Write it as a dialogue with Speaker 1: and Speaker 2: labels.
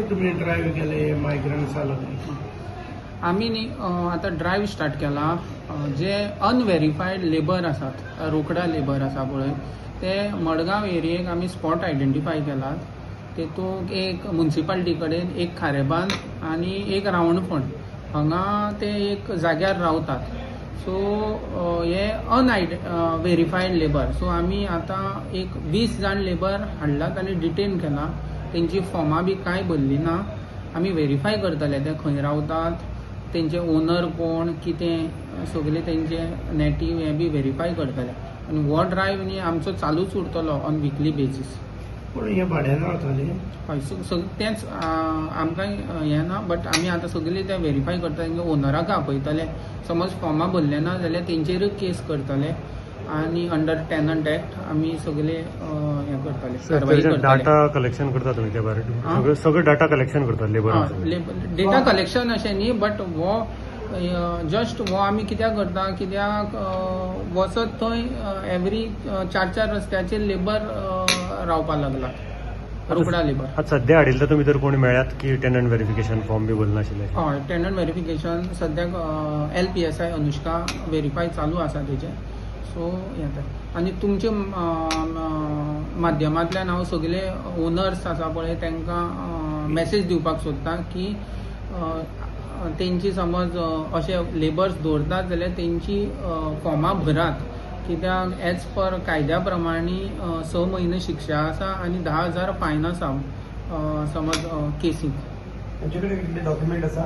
Speaker 1: तुम्ही ड्राईव्ह केले मायग्रंट्स आलं
Speaker 2: आम्ही न्ही आता ड्रायव्ह स्टार्ट केला जे अनव्हेरीफाईड लेबर आसात रोकडा लेबर आसा पळय ते मडगांव एरियेक आमी स्पॉट आयडेंटिफाय केलात तेतूंक एक म्युन्सिपालिटी कडेन एक खारेबांद आनी एक रावणफण हांगा ते एक जाग्यार रावतात सो हे व्हेरीफाईड लेबर सो आमी आतां एक 20 जाण लेबर हाडलात आनी डिटेन केला तेंची फॉर्मां बी कांय भरली ना आमी व्हेरीफाय करतले ते खंय रावतात तेंचे ओनर कोण कितें सगळे तेंचे नेटीव हे बी व्हेरीफाय करतले आनी हो ड्रायव्ह न्ही आमचो चालूच उरतलो ऑन विकली बेजीस.
Speaker 1: पूण हे भाड्यान रावतले
Speaker 2: हय तेंच आमकां हें ना बट आमी आतां सगळी ते व्हेरीफाय करता तेंगे ओनराक आपयतले समज फॉर्मां भरले ना जाल्यार तेंचेरूय केस करतले आनी अंडर टेनंट एक्ट आमी सगळे हें करतले कारवाई करतले.
Speaker 3: डाटा कलेक्शन करता तुमी त्या भायर सगळं डाटा कलेक्शन करतात लेबर
Speaker 2: डेटा कलेक्शन अशें न्ही बट हो जस्ट हो आमी कित्याक करता कित्याक वचत थंय एवरी 4 रस्त्याचेर लेबर रावपाक लागला रोकडा लेबर.
Speaker 3: आता सध्या हाडिल्लो तुमी तर कोणी मेळ्यात की टेनंट व्हेरिफिकेशन फॉर्म बी भरला नाशिल्ले?
Speaker 2: हय टेनंट व्हेरिफिकेशन सद्याक LPSI अनुष्का व्हेरीफाय चालू आसा तेजें सो येता आनी तुमचे माध्यमांतल्यान हांव सगळे ओनर्स आसा पळय तांकां मेसेज दिवपाक सोदता की तेंची समज अशे लेबर्स दवरतात जाल्यार तेंची फॉर्मां भरात कित्याक एज पर कायद्या प्रमाणे 6 म्हयने शिक्षा आसा आनी 10,000 फायन आसा समज केसीक.
Speaker 1: तांचे कडेन डॉक्युमेंट आसा